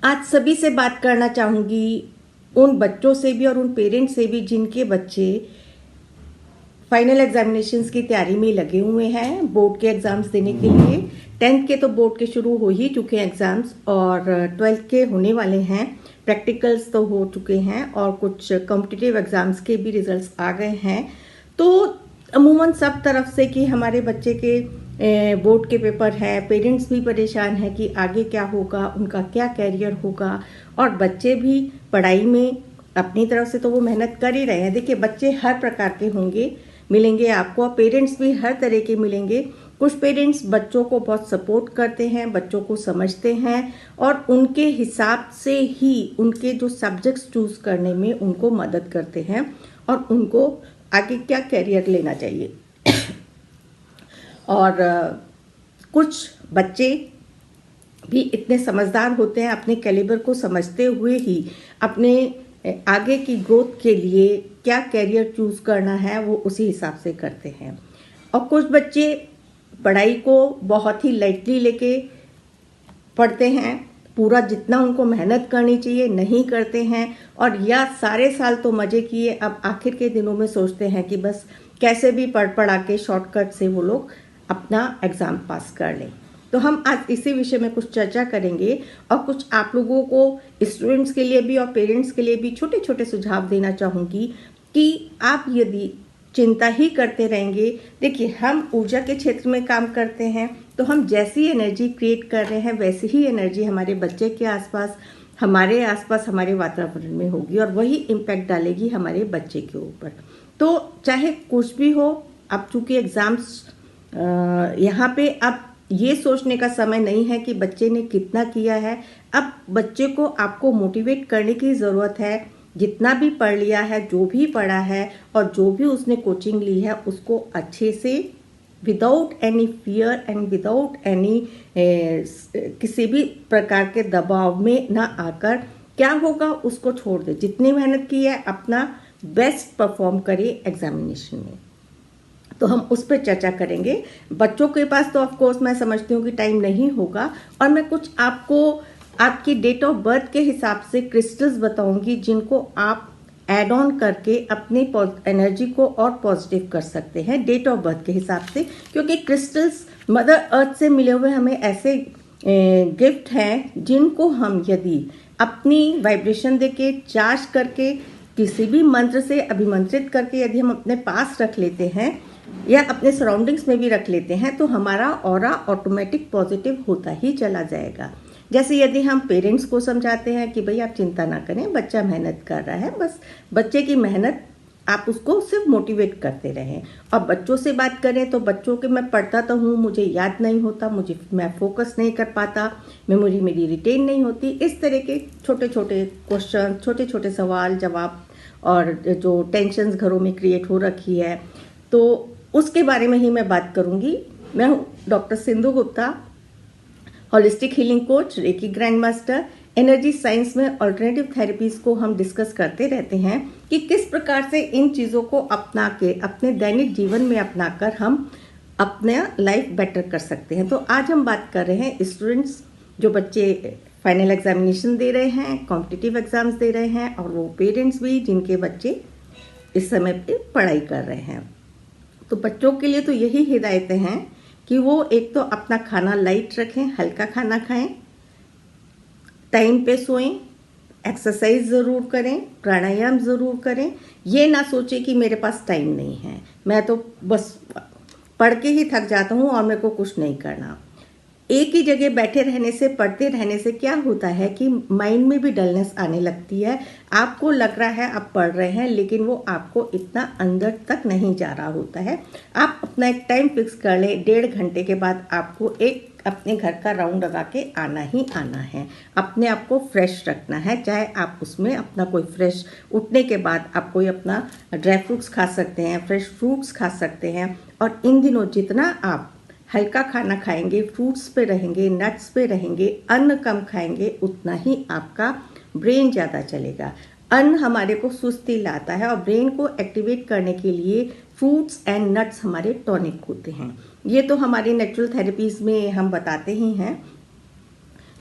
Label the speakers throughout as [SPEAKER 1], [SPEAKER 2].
[SPEAKER 1] आज सभी से बात करना चाहूँगी, उन बच्चों से भी और उन पेरेंट्स से भी जिनके बच्चे फाइनल एग्जामिनेशंस की तैयारी में लगे हुए हैं बोर्ड के एग्ज़ाम्स देने के लिए। 10th के तो बोर्ड के शुरू हो ही चुके हैं एग्ज़ाम्स और 12th के होने वाले हैं। प्रैक्टिकल्स तो हो चुके हैं और कुछ कॉम्पिटिटिव एग्ज़ाम्स के भी रिजल्ट्स आ गए हैं। तो अमूमन सब तरफ से कि हमारे बच्चे के बोर्ड के पेपर है, पेरेंट्स भी परेशान हैं कि आगे क्या होगा, उनका क्या कैरियर होगा, और बच्चे भी पढ़ाई में अपनी तरफ से तो वो मेहनत कर ही रहे हैं। देखिए, बच्चे हर प्रकार के होंगे, मिलेंगे आपको, और पेरेंट्स भी हर तरह के मिलेंगे। कुछ पेरेंट्स बच्चों को बहुत सपोर्ट करते हैं, बच्चों को समझते हैं और उनके हिसाब से ही उनके जो सब्जेक्ट्स चूज करने में उनको मदद करते हैं और उनको आगे क्या कैरियर लेना चाहिए। और कुछ बच्चे भी इतने समझदार होते हैं, अपने कैलिबर को समझते हुए ही अपने आगे की ग्रोथ के लिए क्या कैरियर चूज करना है वो उसी हिसाब से करते हैं। और कुछ बच्चे पढ़ाई को बहुत ही लाइटली लेके पढ़ते हैं, पूरा जितना उनको मेहनत करनी चाहिए नहीं करते हैं, और या सारे साल तो मजे किए, अब आखिर के दिनों में सोचते हैं कि बस कैसे भी पढ़ पढ़ा के शॉर्टकट से वो लोग अपना एग्ज़ाम पास कर लें। तो हम आज इसी विषय में कुछ चर्चा करेंगे और कुछ आप लोगों को, स्टूडेंट्स के लिए भी और पेरेंट्स के लिए भी छोटे छोटे सुझाव देना चाहूँगी कि आप यदि चिंता ही करते रहेंगे, देखिए हम ऊर्जा के क्षेत्र में काम करते हैं, तो हम जैसी एनर्जी क्रिएट कर रहे हैं वैसी ही एनर्जी हमारे बच्चे के आसपास, हमारे आसपास, हमारे वातावरण में होगी और वही इम्पैक्ट डालेगी हमारे बच्चे के ऊपर। तो चाहे कुछ भी हो, अब चूंकि एग्ज़ाम्स यहाँ पे अब ये सोचने का समय नहीं है कि बच्चे ने कितना किया है। अब बच्चे को आपको मोटिवेट करने की ज़रूरत है। जितना भी पढ़ लिया है, जो भी पढ़ा है और जो भी उसने कोचिंग ली है, उसको अच्छे से without any fear and without any किसी भी प्रकार के दबाव में ना आकर क्या होगा उसको छोड़ दे। जितनी मेहनत की है अपना बेस्ट परफॉर्म करे एग्जामिनेशन में। तो हम उस पर चर्चा करेंगे। बच्चों के पास तो ऑफ कोर्स मैं समझती हूँ कि टाइम नहीं होगा, और मैं कुछ आपको आपकी डेट ऑफ बर्थ के हिसाब से क्रिस्टल्स बताऊंगी जिनको आप ऐड ऑन करके अपनी एनर्जी को और पॉजिटिव कर सकते हैं डेट ऑफ बर्थ के हिसाब से, क्योंकि क्रिस्टल्स मदर अर्थ से मिले हुए हमें ऐसे गिफ्ट हैं जिनको हम यदि अपनी वाइब्रेशन देके चार्ज करके किसी भी मंत्र से अभिमंत्रित करके यदि हम अपने पास रख लेते हैं या अपने सराउंडिंग्स में भी रख लेते हैं तो हमारा ऑरा ऑटोमेटिक पॉजिटिव होता ही चला जाएगा। जैसे यदि हम पेरेंट्स को समझाते हैं कि भाई आप चिंता ना करें, बच्चा मेहनत कर रहा है, बस बच्चे की मेहनत आप उसको सिर्फ मोटिवेट करते रहें। और बच्चों से बात करें तो बच्चों के मैं पढ़ता तो हूँ, मुझे याद नहीं होता, मैं फोकस नहीं कर पाता, मेमोरी मेरी रिटेन नहीं होती, इस तरह के छोटे छोटे क्वेश्चन, छोटे छोटे सवाल जवाब और जो टेंशन्स घरों में क्रिएट हो रखी है, तो उसके बारे में ही मैं बात करूंगी। मैं हूँ doctor Sindhu Gupta, holistic healing coach, reiki grand master. Energy science में अल्टरनेटिव थेरेपीज को हम डिस्कस करते रहते हैं कि किस प्रकार से इन चीज़ों को अपना के अपने दैनिक जीवन में अपनाकर हम अपना लाइफ बेटर कर सकते हैं। तो आज हम बात कर रहे हैं स्टूडेंट्स, जो बच्चे फाइनल एग्जामिनेशन दे रहे हैं, कॉम्पिटिटिव एग्जाम्स दे रहे हैं, और वो पेरेंट्स भी जिनके बच्चे इस समय पे पढ़ाई कर रहे हैं। तो बच्चों के लिए तो यही हिदायतें हैं कि वो एक तो अपना खाना लाइट रखें, हल्का खाना खाएं, टाइम पे सोएं, एक्सरसाइज ज़रूर करें, प्राणायाम ज़रूर करें। ये ना सोचें कि मेरे पास टाइम नहीं है, मैं तो बस पढ़ के ही थक जाता हूँ और मेरे को कुछ नहीं करना। एक ही जगह बैठे रहने से, पढ़ते रहने से क्या होता है कि माइंड में भी डलनेस आने लगती है। आपको लग रहा है आप पढ़ रहे हैं, लेकिन वो आपको इतना अंदर तक नहीं जा रहा होता है। आप अपना एक टाइम फिक्स कर लें, 1.5 घंटे के बाद आपको एक अपने घर का राउंड लगा के आना ही आना है। अपने आप को फ्रेश रखना है, चाहे आप उसमें अपना कोई फ्रेश, उठने के बाद आप कोई अपना ड्राई फ्रूट्स खा सकते हैं, फ्रेश फ्रूट्स खा सकते हैं। और इन दिनों जितना आप हल्का खाना खाएंगे, फ्रूट्स पे रहेंगे, नट्स पे रहेंगे, अन्न कम खाएंगे, उतना ही आपका ब्रेन ज़्यादा चलेगा। अन्न हमारे को सुस्ती लाता है और ब्रेन को एक्टिवेट करने के लिए फ्रूट्स एंड नट्स हमारे टॉनिक होते हैं। ये तो हमारी नेचुरल थेरेपीज में हम बताते ही हैं।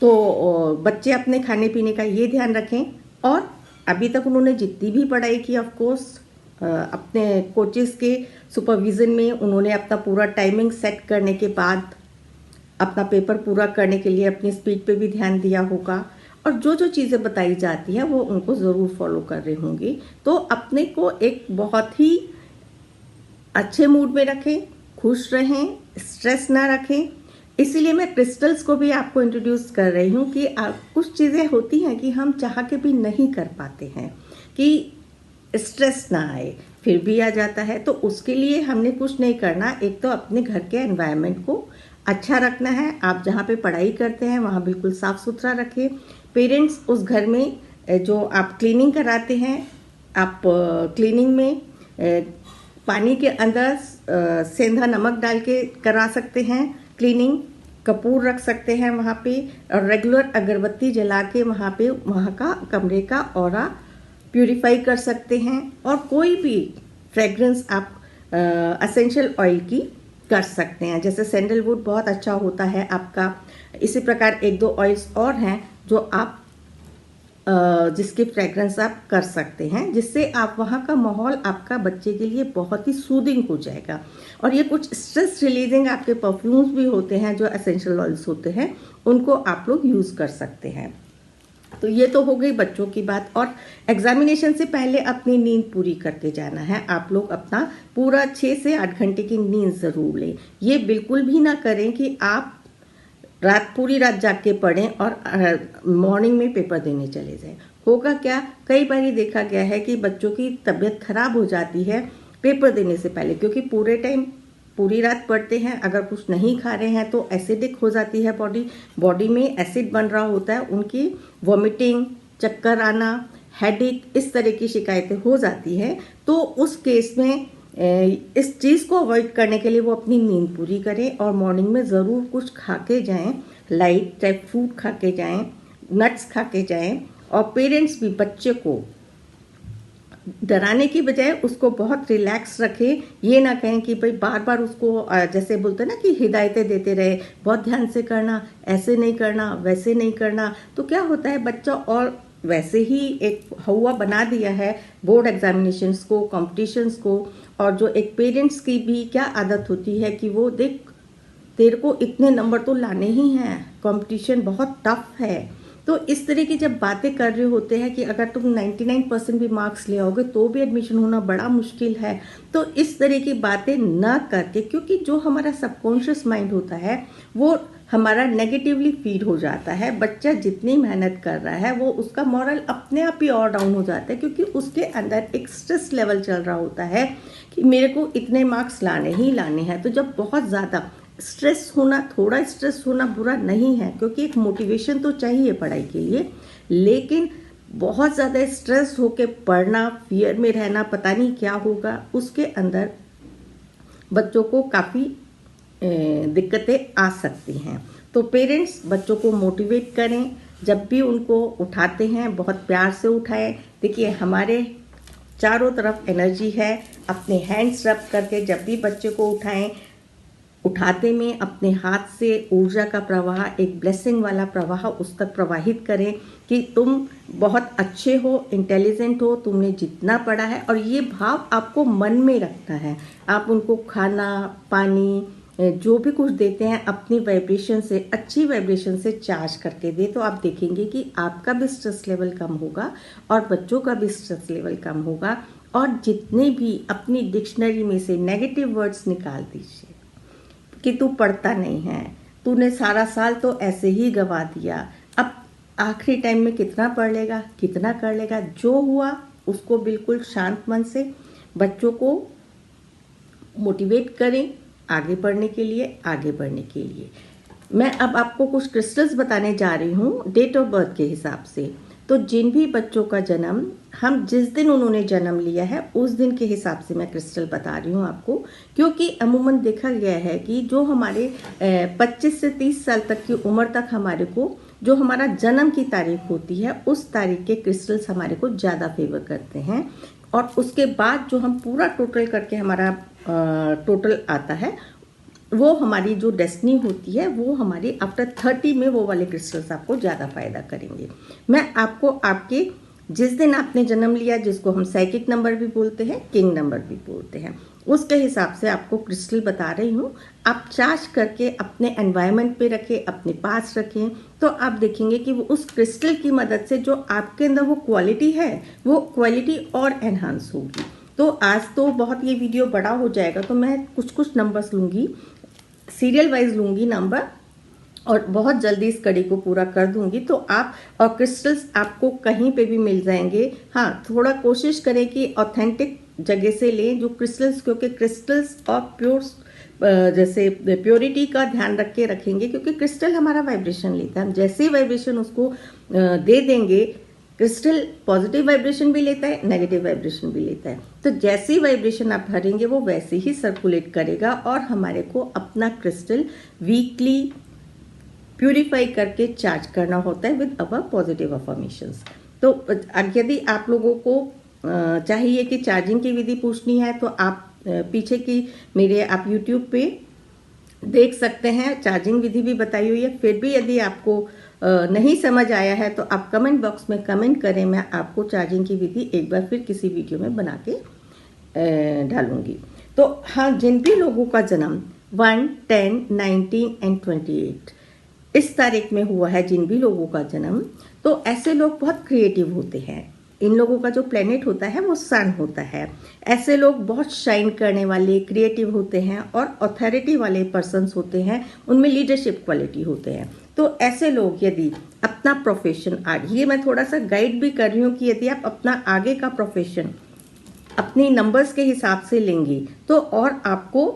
[SPEAKER 1] तो बच्चे अपने खाने पीने का ये ध्यान रखें। और अभी तक उन्होंने जितनी भी पढ़ाई की, ऑफ कोर्स अपने कोचेस के सुपरविज़न में उन्होंने अपना पूरा टाइमिंग सेट करने के बाद अपना पेपर पूरा करने के लिए अपनी स्पीड पे भी ध्यान दिया होगा, और जो जो चीज़ें बताई जाती हैं वो उनको ज़रूर फॉलो कर रहे होंगे। तो अपने को एक बहुत ही अच्छे मूड में रखें, खुश रहें, स्ट्रेस ना रखें। इसीलिए मैं क्रिस्टल्स को भी आपको इंट्रोड्यूस कर रही हूँ कि कुछ चीज़ें होती हैं कि हम चाह के भी नहीं कर पाते हैं, कि स्ट्रेस ना आए, फिर भी आ जाता है। तो उसके लिए हमने कुछ नहीं करना, एक तो अपने घर के एनवायरनमेंट को अच्छा रखना है। आप जहाँ पे पढ़ाई करते हैं वहाँ बिल्कुल साफ़ सुथरा रखें। पेरेंट्स उस घर में जो आप क्लीनिंग कराते हैं, आप क्लीनिंग में पानी के अंदर सेंधा नमक डाल के करा सकते हैं क्लीनिंग, कपूर रख सकते हैं वहाँ पे, और रेगुलर अगरबत्ती जला के वहाँ का कमरे का ऑरा प्यूरिफाई कर सकते हैं। और कोई भी फ्रेगरेंस आप एसेंशियल ऑयल की कर सकते हैं, जैसे सैंडलवुड बहुत अच्छा होता है आपका। इसी प्रकार एक दो ऑयल्स और हैं जो आप जिसकी फ्रेगरेंस आप कर सकते हैं, जिससे आप वहाँ का माहौल आपका बच्चे के लिए बहुत ही सूदिंग हो जाएगा। और ये कुछ स्ट्रेस रिलीजिंग आपके परफ्यूम्स भी होते हैं जो एसेंशियल ऑयल्स होते हैं, उनको आप लोग यूज़ कर सकते हैं। तो ये तो हो गई बच्चों की बात। और एग्जामिनेशन से पहले अपनी नींद पूरी करके जाना है। आप लोग अपना पूरा 6 से 8 घंटे की नींद ज़रूर लें। ये बिल्कुल भी ना करें कि आप पूरी रात जाग के पढ़ें और मॉर्निंग में पेपर देने चले जाएं। होगा क्या, कई बार ये देखा गया है कि बच्चों की तबीयत खराब हो जाती है पेपर देने से पहले, क्योंकि पूरी रात पढ़ते हैं, अगर कुछ नहीं खा रहे हैं तो एसिडिक हो जाती है बॉडी में एसिड बन रहा होता है, उनकी वॉमिटिंग, चक्कर आना, हेडेक, इस तरह की शिकायतें हो जाती हैं। तो उस केस में इस चीज़ को अवॉइड करने के लिए वो अपनी नींद पूरी करें और मॉर्निंग में ज़रूर कुछ खा के जाएँ, लाइट टाइप फ्रूट खा के जाएँ, नट्स खा के जाएँ। और पेरेंट्स भी बच्चे को डराने की बजाय उसको बहुत रिलैक्स रखें। ये ना कहें कि भाई बार बार उसको जैसे बोलते हैं ना कि हिदायतें देते रहे, बहुत ध्यान से करना, ऐसे नहीं करना, वैसे नहीं करना। तो क्या होता है, बच्चा और वैसे ही एक हवा बना दिया है बोर्ड एग्जामिनेशंस को, कॉम्पिटिशन्स को। और जो एक पेरेंट्स की भी क्या आदत होती है कि वो देख तेरे को इतने नंबर तो लाने ही हैं, कंपटीशन बहुत टफ है। तो इस तरह की जब बातें कर रहे होते हैं कि अगर तुम 99% भी मार्क्स ले आओगे तो भी एडमिशन होना बड़ा मुश्किल है, तो इस तरह की बातें ना करके, क्योंकि जो हमारा सबकॉन्शियस माइंड होता है वो हमारा नेगेटिवली फीड हो जाता है। बच्चा जितनी मेहनत कर रहा है वो उसका मॉरल अपने आप ही और डाउन हो जाता है, क्योंकि उसके अंदर एक स्ट्रेस लेवल चल रहा होता है कि मेरे को इतने मार्क्स लाने ही लाने हैं। तो जब बहुत ज़्यादा स्ट्रेस होना, थोड़ा स्ट्रेस होना बुरा नहीं है, क्योंकि एक मोटिवेशन तो चाहिए पढ़ाई के लिए, लेकिन बहुत ज़्यादा स्ट्रेस होके पढ़ना, फियर में रहना, पता नहीं क्या होगा, उसके अंदर बच्चों को काफ़ी दिक्कतें आ सकती हैं। तो पेरेंट्स बच्चों को मोटिवेट करें, जब भी उनको उठाते हैं बहुत प्यार से उठाएं। देखिए हमारे चारों तरफ एनर्जी है, अपने हैंड्स रब करके जब भी बच्चे को उठाते में अपने हाथ से ऊर्जा का प्रवाह, एक ब्लेसिंग वाला प्रवाह उस तक प्रवाहित करें कि तुम बहुत अच्छे हो, इंटेलिजेंट हो, तुमने जितना पढ़ा है। और ये भाव आपको मन में रखना है। आप उनको खाना, पानी, जो भी कुछ देते हैं अपनी वाइब्रेशन से, अच्छी वाइब्रेशन से चार्ज करके दे, तो आप देखेंगे कि आपका भी स्ट्रेस लेवल कम होगा और बच्चों का भी स्ट्रेस लेवल कम होगा। और जितने भी अपनी डिक्शनरी में से नेगेटिव वर्ड्स निकाल दीजिए कि तू पढ़ता नहीं है, तूने सारा साल तो ऐसे ही गवा दिया, अब आखिरी टाइम में कितना पढ़ लेगा, कितना कर लेगा। जो हुआ उसको बिल्कुल शांत मन से बच्चों को मोटिवेट करें आगे बढ़ने के लिए। मैं अब आपको कुछ क्रिस्टल्स बताने जा रही हूँ डेट ऑफ बर्थ के हिसाब से। तो जिन भी बच्चों का जन्म, हम जिस दिन उन्होंने जन्म लिया है उस दिन के हिसाब से मैं क्रिस्टल बता रही हूँ आपको, क्योंकि अमूमन देखा गया है कि जो हमारे 25 से 30 साल तक की उम्र तक हमारे को जो हमारा जन्म की तारीख होती है उस तारीख के क्रिस्टल्स हमारे को ज़्यादा फेवर करते हैं। और उसके बाद जो हम पूरा टोटल करके हमारा टोटल आता है वो हमारी जो डेस्टिनी होती है वो हमारी आफ्टर 30 में वो वाले क्रिस्टल्स आपको ज़्यादा फायदा करेंगे। मैं आपको आपके जिस दिन आपने जन्म लिया, जिसको हम साइकिक नंबर भी बोलते हैं, किंग नंबर भी बोलते हैं, उसके हिसाब से आपको क्रिस्टल बता रही हूँ। आप चार्ज करके अपने एनवायरनमेंट पे रखें, अपने पास रखें, तो आप देखेंगे कि वो उस क्रिस्टल की मदद से जो आपके अंदर वो क्वालिटी है वो क्वालिटी और एनहांस होगी। तो आज तो बहुत ये वीडियो बड़ा हो जाएगा, तो मैं कुछ कुछ नंबर्स लूँगी, सीरियल वाइज लूँगी नंबर, और बहुत जल्दी इस कड़ी को पूरा कर दूंगी। तो आप और क्रिस्टल्स आपको कहीं पे भी मिल जाएंगे। हाँ, थोड़ा कोशिश करें कि ऑथेंटिक जगह से लें जो क्रिस्टल्स, क्योंकि क्रिस्टल्स और प्योर जैसे प्योरिटी का ध्यान रख के रखेंगे, क्योंकि क्रिस्टल हमारा वाइब्रेशन लेता है। हम जैसे ही वाइब्रेशन उसको दे देंगे, क्रिस्टल पॉजिटिव वाइब्रेशन भी लेता है, नेगेटिव वाइब्रेशन भी लेता है। तो जैसी वाइब्रेशन आप भरेंगे वो वैसे ही सर्कुलेट करेगा, और हमारे को अपना क्रिस्टल वीकली प्यूरिफाई करके चार्ज करना होता है विद अवर पॉजिटिव अफर्मेशंस। तो यदि आप लोगों को चाहिए कि चार्जिंग की विधि पूछनी है, तो आप पीछे की मेरे आप यूट्यूब पे देख सकते हैं, चार्जिंग विधि भी बताई हुई है। फिर भी यदि आपको नहीं समझ आया है तो आप कमेंट बॉक्स में कमेंट करें, मैं आपको चार्जिंग की विधि एक बार फिर किसी वीडियो में बना के डालूंगी। तो हाँ, जिन भी लोगों का जन्म 1, 10, 19 एंड 28 इस तारीख में हुआ है, जिन भी लोगों का जन्म, तो ऐसे लोग बहुत क्रिएटिव होते हैं। इन लोगों का जो प्लेनेट होता है वो सन होता है। ऐसे लोग बहुत शाइन करने वाले, क्रिएटिव होते हैं और अथॉरिटी वाले पर्सन्स होते हैं, उनमें लीडरशिप क्वालिटी होते हैं। तो ऐसे लोग यदि अपना प्रोफेशन, आज ये मैं थोड़ा सा गाइड भी कर रही हूँ कि यदि आप अपना आगे का प्रोफेशन अपनी नंबर्स के हिसाब से लेंगे तो और आपको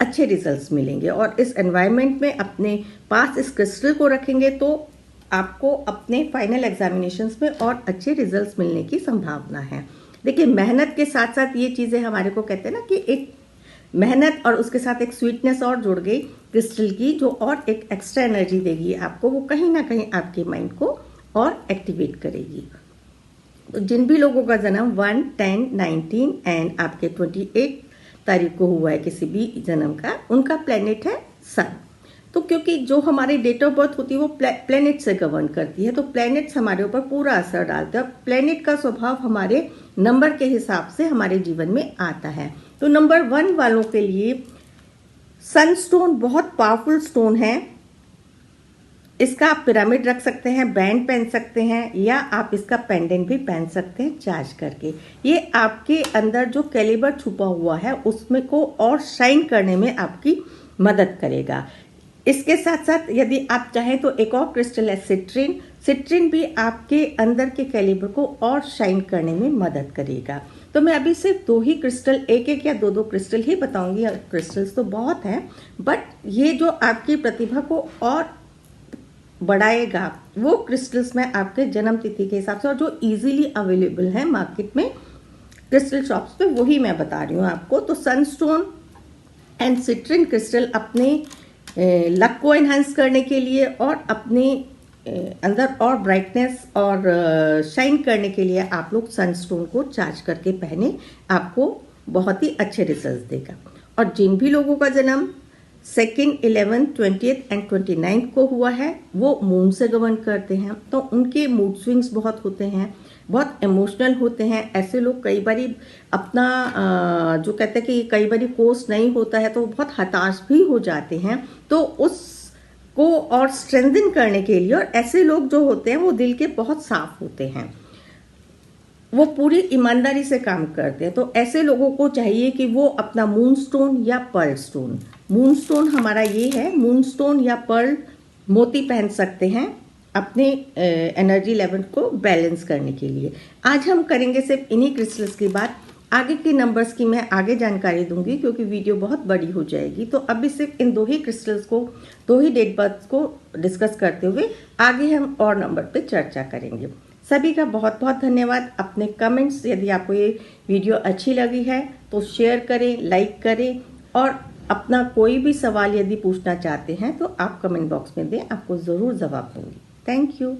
[SPEAKER 1] अच्छे रिजल्ट्स मिलेंगे, और इस एनवायरनमेंट में अपने पास इस क्रिस्टल को रखेंगे तो आपको अपने फाइनल एग्जामिनेशंस में और अच्छे रिजल्ट्स मिलने की संभावना है। देखिए, मेहनत के साथ साथ ये चीज़ें हमारे को कहते हैं ना कि एक मेहनत और उसके साथ एक स्वीटनेस और जुड़ गई क्रिस्टल की, जो और एक एक्स्ट्रा एनर्जी देगी आपको, वो कहीं ना कहीं आपके माइंड को और एक्टिवेट करेगी। तो जिन भी लोगों का जन्म 1, 10, 19 एंड आपके 28 तारीख को हुआ है किसी भी जन्म का, उनका प्लेनेट है सन। तो क्योंकि जो हमारी डेट ऑफ बर्थ होती है वो प्लेनेट से गवर्न करती है, तो प्लेनेट्स हमारे ऊपर पूरा असर डालते हैं। प्लेनेट का स्वभाव हमारे नंबर के हिसाब से हमारे जीवन में आता है। तो नंबर 1 वालों के लिए सनस्टोन बहुत पावरफुल स्टोन है। इसका आप पिरामिड रख सकते हैं, बैंड पहन सकते हैं, या आप इसका पेंडेंट भी पहन सकते हैं चार्ज करके। ये आपके अंदर जो कैलिबर छुपा हुआ है उसमें को और शाइन करने में आपकी मदद करेगा। इसके साथ साथ यदि आप चाहें तो एक और क्रिस्टल है सिट्रिन। सिट्रिन भी आपके अंदर के कैलिबर को और शाइन करने में मदद करेगा। तो मैं अभी सिर्फ 2 ही क्रिस्टल, एक या 2 क्रिस्टल ही बताऊंगी। क्रिस्टल्स तो बहुत हैं, बट ये जो आपकी प्रतिभा को और बढ़ाएगा वो क्रिस्टल्स में आपके जन्म तिथि के हिसाब से, और जो इजीली अवेलेबल है मार्केट में क्रिस्टल शॉप्स पे, वही मैं बता रही हूँ आपको। तो सनस्टोन एंड सिट्रिन क्रिस्टल अपने लक को एनहांस करने के लिए और अपने अंदर और ब्राइटनेस और शाइन करने के लिए आप लोग सनस्टोन को चार्ज करके पहने, आपको बहुत ही अच्छे रिजल्ट देगा। और जिन भी लोगों का जन्म 2, 11, 20 एंड 29 को हुआ है, वो मून से गवर्न करते हैं, तो उनके मूड स्विंग्स बहुत होते हैं, बहुत इमोशनल होते हैं। ऐसे लोग कई बारी अपना जो कहते हैं कि कई बारी कोर्स नहीं होता है तो बहुत हताश भी हो जाते हैं, तो उसको और स्ट्रेंथन करने के लिए, और ऐसे लोग जो होते हैं वो दिल के बहुत साफ होते हैं, वो पूरी ईमानदारी से काम करते हैं। तो ऐसे लोगों को चाहिए कि वो अपना मून स्टोन या पर्ल स्टोन, मून स्टोन हमारा ये है, मून स्टोन या पर्ल मोती पहन सकते हैं अपने एनर्जी लेवल को बैलेंस करने के लिए। आज हम करेंगे सिर्फ इन्हीं क्रिस्टल्स की बात। आगे के नंबर्स की मैं आगे जानकारी दूंगी क्योंकि वीडियो बहुत बड़ी हो जाएगी। तो अभी सिर्फ इन 2 ही क्रिस्टल्स को, 2 ही डेट बर्थ को डिस्कस करते हुए आगे हम और नंबर पे चर्चा करेंगे। सभी का बहुत बहुत धन्यवाद। अपने कमेंट्स, यदि आपको ये वीडियो अच्छी लगी है तो शेयर करें, लाइक करें, और अपना कोई भी सवाल यदि पूछना चाहते हैं तो आप कमेंट बॉक्स में दें, आपको ज़रूर जवाब दूंगी। Thank you.